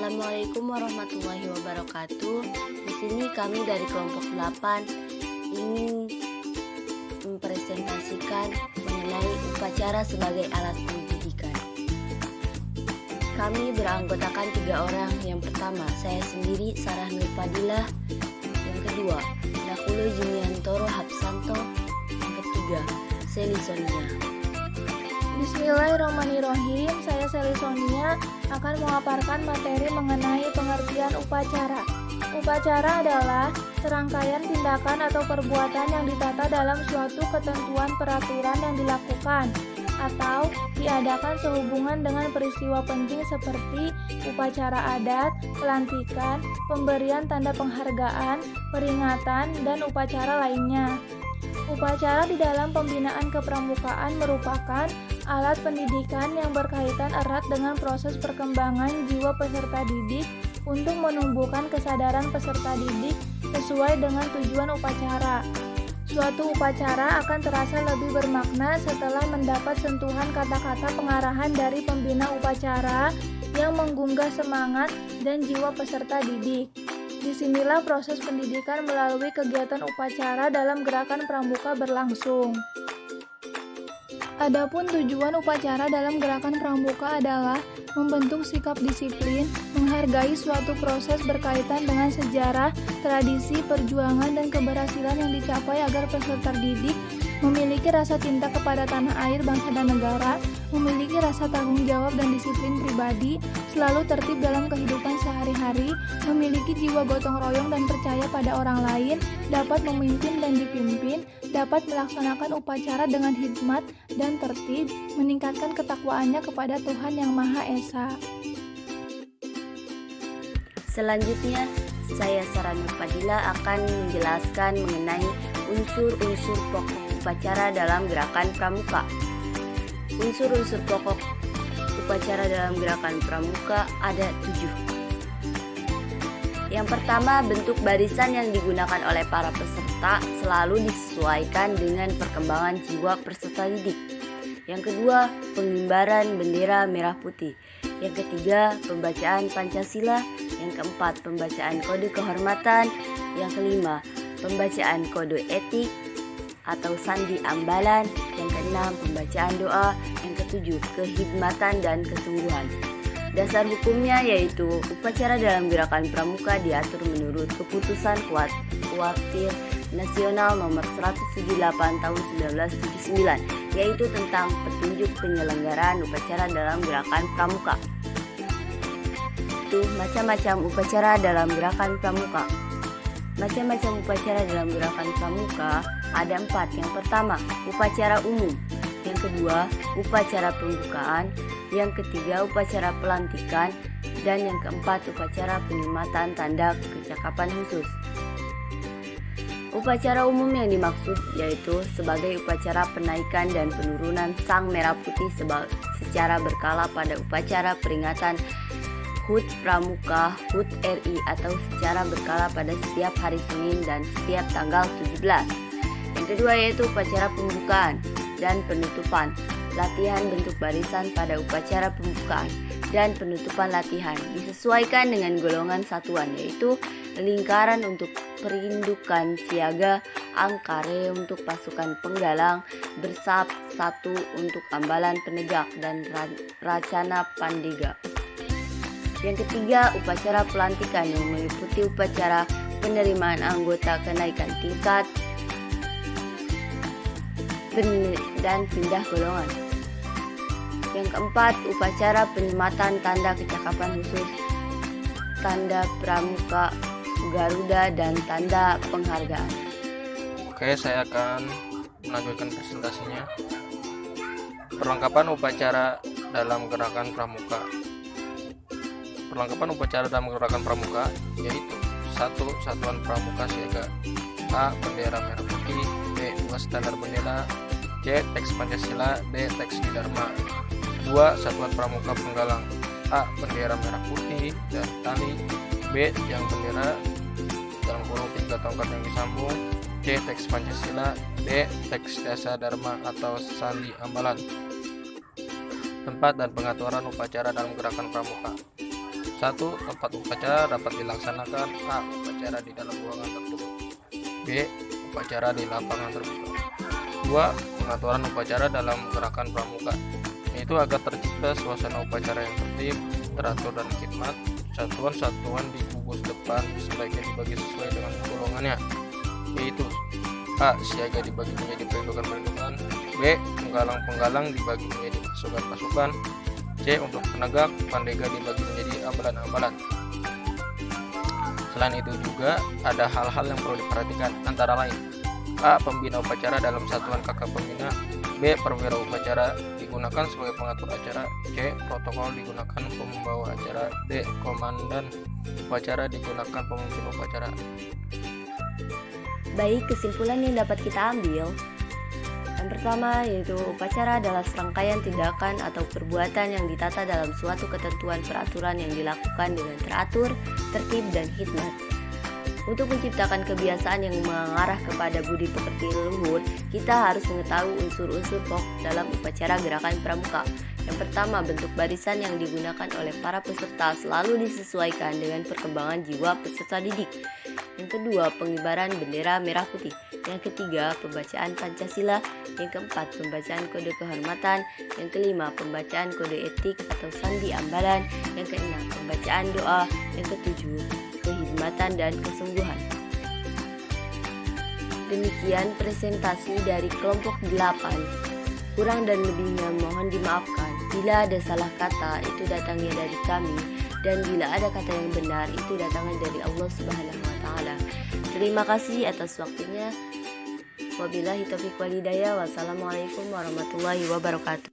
Assalamualaikum warahmatullahi wabarakatuh. Di sini kami dari kelompok 8 ingin mempresentasikan mengenai upacara sebagai alat pendidikan. Kami beranggotakan 3 orang. Yang pertama, saya sendiri, Sarah Nur Fadilah. Yang kedua, Nakulo Juniantoro Hapsanto. Yang ketiga, Seli Sonia. Bismillahirrahmanirrahim. Saya Seli Sonia akan memaparkan materi mengenai pengertian upacara. Upacara adalah serangkaian tindakan atau perbuatan yang ditata dalam suatu ketentuan peraturan yang dilakukan atau diadakan sehubungan dengan peristiwa penting seperti upacara adat, pelantikan, pemberian tanda penghargaan, peringatan, dan upacara lainnya. Upacara di dalam pembinaan kepramukaan merupakan alat pendidikan yang berkaitan erat dengan proses perkembangan jiwa peserta didik untuk menumbuhkan kesadaran peserta didik sesuai dengan tujuan upacara. Suatu upacara akan terasa lebih bermakna setelah mendapat sentuhan kata-kata pengarahan dari pembina upacara yang menggugah semangat dan jiwa peserta didik. Disinilah proses pendidikan melalui kegiatan upacara dalam gerakan pramuka berlangsung. Adapun tujuan upacara dalam gerakan pramuka adalah membentuk sikap disiplin, menghargai suatu proses berkaitan dengan sejarah, tradisi, perjuangan, dan keberhasilan yang dicapai agar peserta didik memiliki rasa cinta kepada tanah air, bangsa, dan negara, memiliki rasa tanggung jawab dan disiplin pribadi, selalu tertib dalam kehidupan sehari-hari, memiliki jiwa gotong royong dan percaya pada orang lain, dapat memimpin dan dipimpin, dapat melaksanakan upacara dengan hikmat dan tertib, meningkatkan ketakwaannya kepada Tuhan Yang Maha Esa. Selanjutnya, saya Sarah Nur Fadilah akan menjelaskan mengenai unsur-unsur pokok upacara dalam gerakan pramuka. Unsur-unsur pokok upacara dalam gerakan pramuka ada 7. Yang pertama, bentuk barisan yang digunakan oleh para peserta selalu disesuaikan dengan perkembangan jiwa peserta didik. Yang kedua, pengibaran bendera merah putih. Yang ketiga, pembacaan Pancasila. Yang keempat, pembacaan kode kehormatan. Yang kelima, pembacaan kode etik atau sandi ambalan. Yang keenam, pembacaan doa. Yang ketujuh, kehikmatan dan kesungguhan. Dasar hukumnya yaitu upacara dalam gerakan pramuka diatur menurut Keputusan Kuartir Nasional Nomor 178 Tahun 1979, yaitu tentang petunjuk penyelenggaraan upacara dalam gerakan pramuka. Itu macam-macam upacara dalam gerakan pramuka. Macam-macam upacara dalam gerakan pramuka ada 4. Yang pertama, upacara umum. Yang kedua, upacara pembukaan. Yang ketiga, upacara pelantikan. Dan yang keempat, upacara penyematan tanda kecakapan khusus. Upacara umum yang dimaksud yaitu sebagai upacara penaikan dan penurunan Sang Merah Putih secara berkala pada upacara peringatan HUT Pramuka, HUT RI, atau secara berkala pada setiap hari Senin dan setiap tanggal 17. Yang kedua yaitu upacara pembukaan dan penutupan. Latihan bentuk barisan pada upacara pembukaan dan penutupan latihan disesuaikan dengan golongan satuan, yaitu lingkaran untuk perindukan siaga, angkare untuk pasukan penggalang, bersab 1 untuk ambalan penegak, dan racana pandega. Yang ketiga, upacara pelantikan yang meliputi upacara penerimaan anggota kenaikan tingkat dan pindah golongan. Yang keempat, upacara penyematan tanda kecakapan khusus, tanda pramuka Garuda, dan tanda penghargaan. Oke, saya akan melanjutkan presentasinya. Perlengkapan upacara dalam gerakan pramuka. Perlengkapan upacara dalam gerakan pramuka yaitu 1. Satuan pramuka siaga. A. Bendera merah putih. B. 2. Standar bendera. C. Teks Pancasila. D. Teks Dharma. 2. Satuan pramuka penggalang. A. Bendera merah putih dan tali. B. Yang bendera dalam kurung 3 tongkat yang disambung. C. Teks Pancasila. D. Teks Dasa Dharma atau sandi ambalan. Tempat dan pengaturan upacara dalam gerakan pramuka. 1. Tempat upacara dapat dilaksanakan: A. Upacara di dalam ruangan tertutup, B. Upacara di lapangan terbuka. 2. Pengaturan upacara dalam gerakan pramuka, yaitu agar tercipta suasana upacara yang tertib, teratur, dan khidmat. Satuan-satuan di gugus depan sebaiknya dibagi sesuai dengan golongannya, yaitu A. Siaga dibagi menjadi perindukan-perindukan, B. Penggalang-penggalang dibagi menjadi pasukan-pasukan, C. Untuk penegak pandega dibagi menjadi ambalan-ambalan. Selain itu juga ada hal-hal yang perlu diperhatikan, antara lain: A. Pembina upacara dalam satuan kakak pembina, B. Perwira upacara digunakan sebagai pengatur acara, C. Protokol digunakan pembawa acara, D. Komandan upacara digunakan pemimpin upacara. Baik, kesimpulan yang dapat kita ambil. Yang pertama yaitu upacara adalah serangkaian tindakan atau perbuatan yang ditata dalam suatu ketentuan peraturan yang dilakukan dengan teratur, tertib, dan hikmat. Untuk menciptakan kebiasaan yang mengarah kepada budi pekerti luhur, kita harus mengetahui unsur-unsur pokok dalam upacara gerakan pramuka. Yang pertama, bentuk barisan yang digunakan oleh para peserta selalu disesuaikan dengan perkembangan jiwa peserta didik. Yang kedua, pengibaran bendera merah putih. Yang ketiga, pembacaan Pancasila. Yang keempat, pembacaan kode kehormatan. Yang kelima, pembacaan kode etik atau sandi ambalan. Yang keenam, pembacaan doa. Yang ketujuh, kehidmatan dan kesungguhan. Demikian presentasi dari kelompok 8. Kurang dan lebihnya mohon dimaafkan. Bila ada salah kata, itu datangnya dari kami, dan bila ada kata yang benar, itu datangnya dari Allah Subhanahu wa Ta'ala. Terima kasih atas waktunya. Wabillahi taufiq wal hidayah. Wassalamualaikum warahmatullahi wabarakatuh.